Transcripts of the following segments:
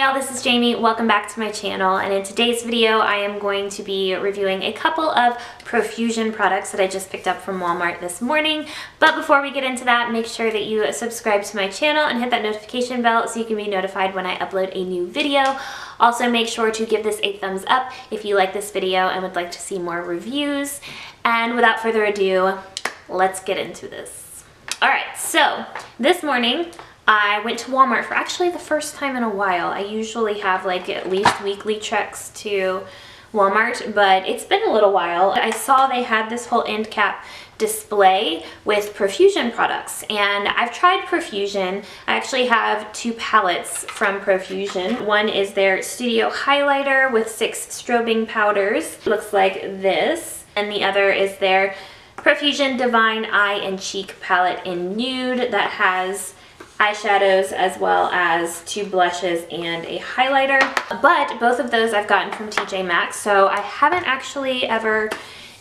y'all, this is Jamie. Welcome back to my channel, and in today's video I am going to be reviewing a couple of Profusion products that I just picked up from Walmart this morning. But before we get into that, make sure that you subscribe to my channel and hit that notification bell so you can be notified when I upload a new video. Also, make sure to give this a thumbs up if you like this video and would like to see more reviews. And without further ado, let's get into this. Alright, so this morning I went to Walmart for actually the first time in a while. I usually have like at least weekly treks to Walmart, but it's been a little while. I saw they had this whole end cap display with Profusion products, and I've tried Profusion. I actually have two palettes from Profusion. One is their Studio Highlighter with 6 strobing powders. It looks like this. And the other is their Profusion Divine Eye and Cheek palette in nude that has eyeshadows as well as 2 blushes and a highlighter. But both of those I've gotten from TJ Maxx, so I haven't actually ever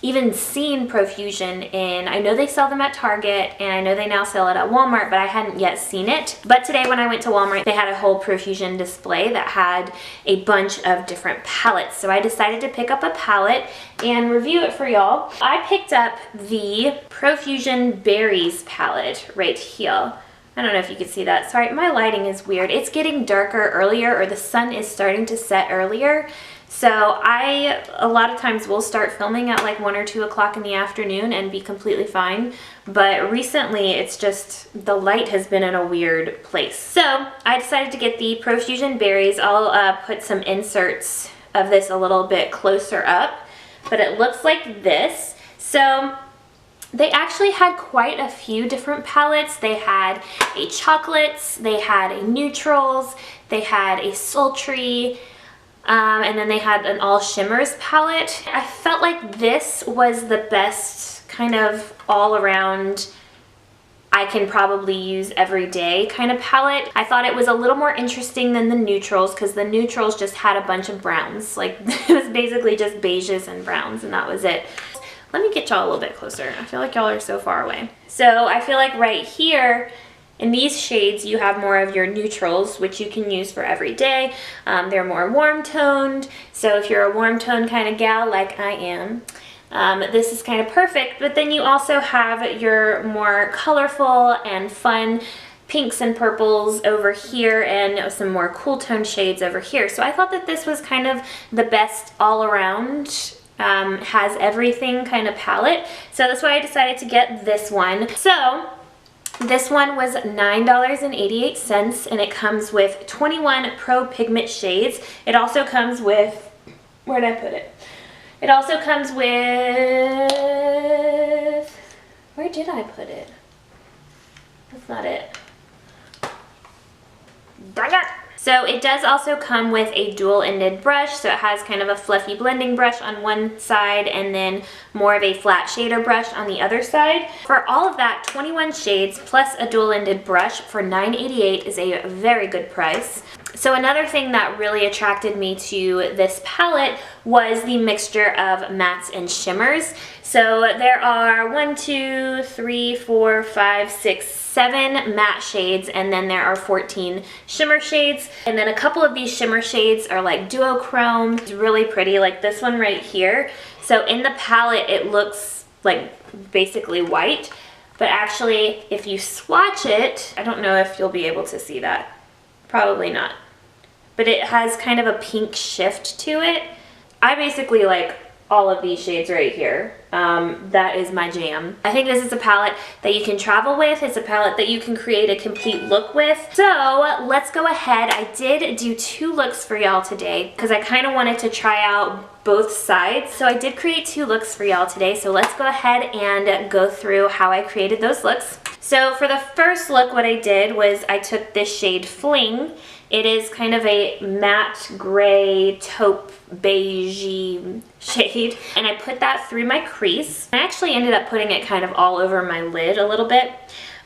even seen Profusion in, I know they sell them at Target and I know they now sell it at Walmart, but I hadn't yet seen it. But today when I went to Walmart, they had a whole Profusion display that had a bunch of different palettes. So I decided to pick up a palette and review it for y'all. I picked up the Profusion Berries palette right here. I don't know if you can see that. Sorry, my lighting is weird. It's getting darker earlier, or the sun is starting to set earlier. So I, a lot of times, will start filming at like 1 or 2 o'clock in the afternoon and be completely fine. But recently, it's just, the light has been in a weird place. So I decided to get the Profusion Berries. I'll put some inserts of this a little bit closer up. But it looks like this. So they actually had quite a few different palettes. They had a chocolates, they had a neutrals, they had a sultry, and then they had an all shimmers palette. I felt like this was the best kind of all around, I can probably use every day kind of palette. I thought it was a little more interesting than the neutrals because the neutrals just had a bunch of browns. Like it was basically just beiges and browns and that was it. Let me get y'all a little bit closer. I feel like y'all are so far away. So I feel like right here in these shades you have more of your neutrals, which you can use for every day. They're more warm toned. So if you're a warm toned kind of gal like I am, this is kind of perfect. But then you also have your more colorful and fun pinks and purples over here and some more cool tone shades over here. So I thought that this was kind of the best all around has everything kind of palette. So that's why I decided to get this one. So this one was $9.88 and it comes with 21 Pro Pigment shades. It also comes with, where did I put it? It also comes with, where did I put it? That's not it. Darn it! So it does also come with a dual-ended brush, so it has kind of a fluffy blending brush on one side and then more of a flat shader brush on the other side. For all of that, 21 shades plus a dual-ended brush for $9.88 is a very good price. So another thing that really attracted me to this palette was the mixture of mattes and shimmers. So there are 7 matte shades, and then there are 14 shimmer shades. And then a couple of these shimmer shades are like duochrome. It's really pretty, like this one right here. So in the palette, it looks like basically white, but actually if you swatch it, I don't know if you'll be able to see that. Probably not. But it has kind of a pink shift to it. I basically like all of these shades right here. That is my jam. I think this is a palette that you can travel with. It's a palette that you can create a complete look with. So let's go ahead. I did do 2 looks for y'all today because I kind of wanted to try out both sides. So I did create 2 looks for y'all today. So let's go ahead and go through how I created those looks. So for the first look, what I did was I took this shade Fling. It is kind of a matte gray taupe beigey shade, and I put that through my crease. I actually ended up putting it kind of all over my lid a little bit,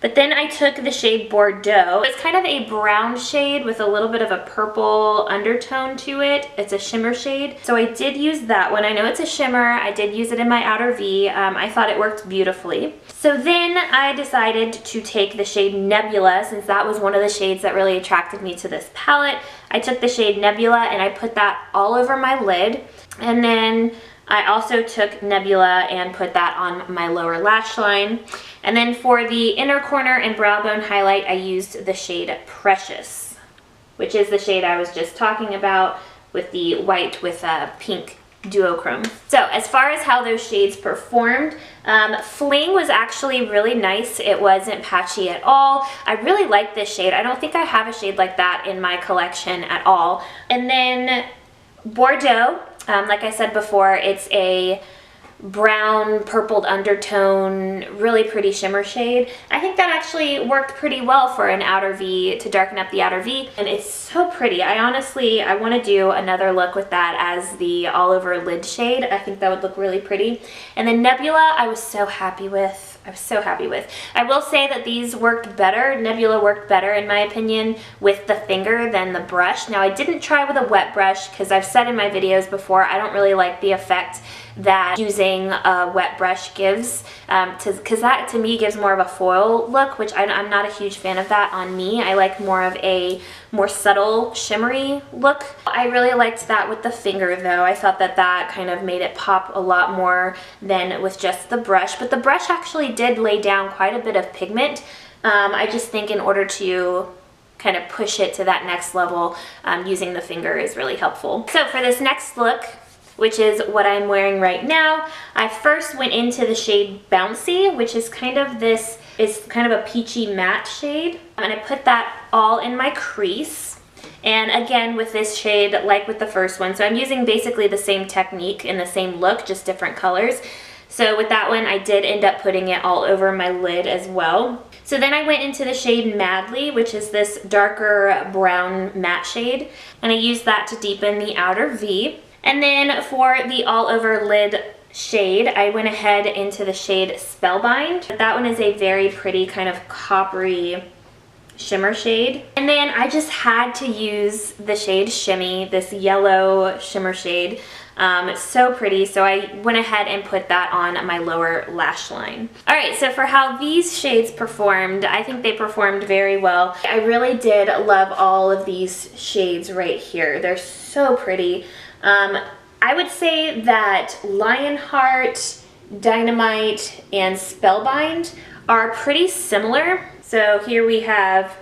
But then I took the shade Bordeaux. It's kind of a brown shade with a little bit of a purple undertone to it. It's a shimmer shade. So I did use that one. I know it's a shimmer. I did use it in my outer V. I thought it worked beautifully. So then I decided to take the shade Nebula, since that was one of the shades that really attracted me to this palette. I took the shade Nebula and I put that all over my lid. And then I also took Nebula and put that on my lower lash line. And then for the inner corner and brow bone highlight, I used the shade Precious, which is the shade I was just talking about with the white with a pink duochrome. So as far as how those shades performed, Fling was actually really nice. It wasn't patchy at all. I really like this shade. I don't think I have a shade like that in my collection at all. And then Bordeaux, like I said before, it's a brown purpled undertone, really pretty shimmer shade. I think that actually worked pretty well for an outer V, to darken up the outer V, and it's so pretty. I want to do another look with that as the all over lid shade. I think that would look really pretty. And then Nebula, I was so happy with. I will say that these worked better. Nebula worked better, in my opinion, with the finger than the brush. Now, I didn't try with a wet brush because I've said in my videos before, I don't really like the effect that using a wet brush gives, because that to me gives more of a foil look, which I'm not a huge fan of that on me. I like more of a more subtle shimmery look. I really liked that with the finger though. I thought that that kind of made it pop a lot more than with just the brush, but the brush actually did lay down quite a bit of pigment. I just think in order to kind of push it to that next level, using the finger is really helpful. So for this next look, which is what I'm wearing right now, I first went into the shade Bouncy, which is kind of a peachy matte shade. And I put that all in my crease. And again, with this shade, like with the first one, so I'm using basically the same technique and the same look, just different colors. So with that one, I did end up putting it all over my lid as well. So then I went into the shade Madly, which is this darker brown matte shade. And I used that to deepen the outer V. And then for the all over lid shade, I went ahead into the shade Spellbind. That one is a very pretty kind of coppery shimmer shade. And then I just had to use the shade Shimmy, this yellow shimmer shade. It's so pretty, so I went ahead and put that on my lower lash line. Alright, so for how these shades performed, I think they performed very well. I really did love all of these shades right here. They're so pretty. I would say that Lionheart, Dynamite, and Spellbind are pretty similar. So here we have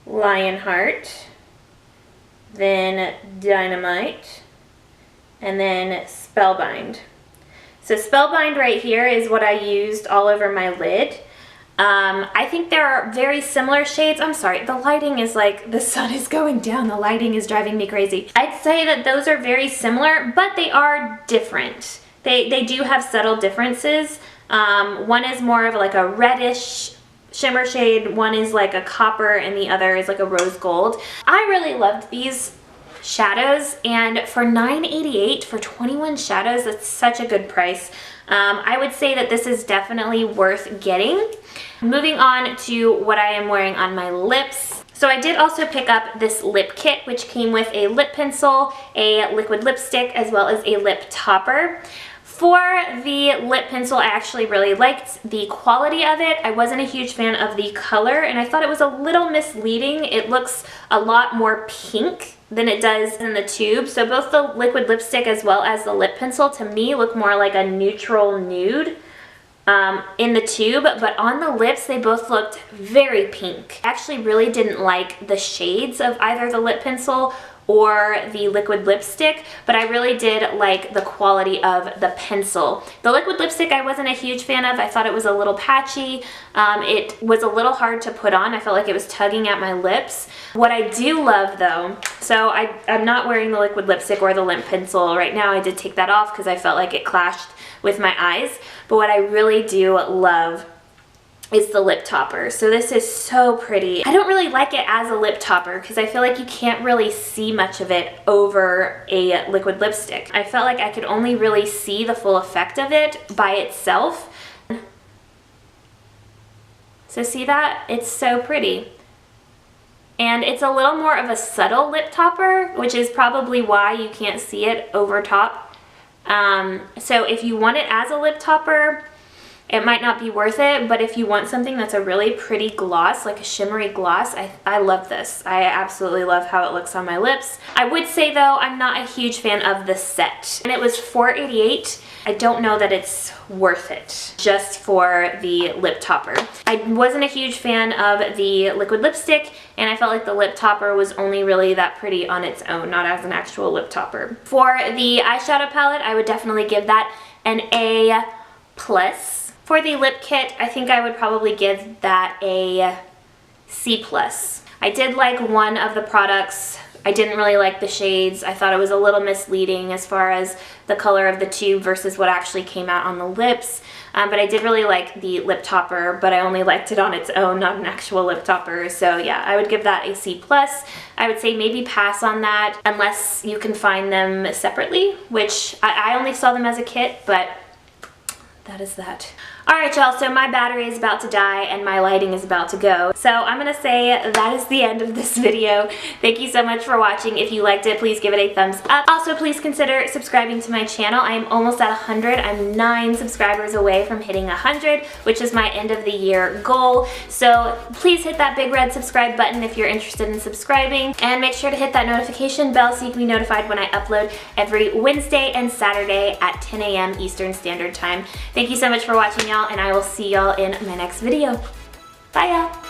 Lionheart, then Dynamite, and then Spellbind. So Spellbind right here is what I used all over my lid. I think there are very similar shades. I'm sorry, the lighting is like, the sun is going down. The lighting is driving me crazy. I'd say that those are very similar, but they are different. They do have subtle differences. One is more of like a reddish shimmer shade, one is like a copper, and the other is like a rose gold. I really loved these shadows, and for $9.88 for 21 shadows, that's such a good price. I would say that this is definitely worth getting. Moving on to what I am wearing on my lips. So I did also pick up this lip kit, which came with a lip pencil, a liquid lipstick, as well as a lip topper. For the lip pencil, I actually really liked the quality of it. I wasn't a huge fan of the color, and I thought it was a little misleading. It looks a lot more pink than it does in the tube. So both the liquid lipstick as well as the lip pencil to me look more like a neutral nude in the tube, but on the lips they both looked very pink. I actually really didn't like the shades of either the lip pencil or the liquid lipstick, but I really did like the quality of the pencil. The liquid lipstick I wasn't a huge fan of. I thought it was a little patchy. It was a little hard to put on. I felt like it was tugging at my lips. What I do love though, so I'm not wearing the liquid lipstick or the lip pencil right now. I did take that off because I felt like it clashed with my eyes, but what I really do love is the lip topper. So this is so pretty. I don't really like it as a lip topper because I feel like you can't really see much of it over a liquid lipstick. I felt like I could only really see the full effect of it by itself. So see that? It's so pretty. And it's a little more of a subtle lip topper, which is probably why you can't see it over top. So if you want it as a lip topper, it might not be worth it, but if you want something that's a really pretty gloss, like a shimmery gloss, I love this. I absolutely love how it looks on my lips. I would say though, I'm not a huge fan of the set. And it was $4.88. I don't know that it's worth it just for the lip topper. I wasn't a huge fan of the liquid lipstick, and I felt like the lip topper was only really that pretty on its own, not as an actual lip topper. For the eyeshadow palette, I would definitely give that an A+. For the lip kit, I think I would probably give that a C+. I did like one of the products. I didn't really like the shades. I thought it was a little misleading as far as the color of the tube versus what actually came out on the lips. But I did really like the lip topper, but I only liked it on its own, not an actual lip topper. So yeah, I would give that a C+. I would say maybe pass on that unless you can find them separately, which I only saw them as a kit, but that is that. Alright y'all, so my battery is about to die and my lighting is about to go. So I'm going to say that is the end of this video. Thank you so much for watching. If you liked it, please give it a thumbs up. Also, please consider subscribing to my channel. I am almost at 100. I'm 9 subscribers away from hitting 100, which is my end of the year goal. So please hit that big red subscribe button if you're interested in subscribing. And make sure to hit that notification bell so you can be notified when I upload every Wednesday and Saturday at 10 a.m. Eastern Standard Time. Thank you so much for watching, y'all, and I will see y'all in my next video. Bye, y'all.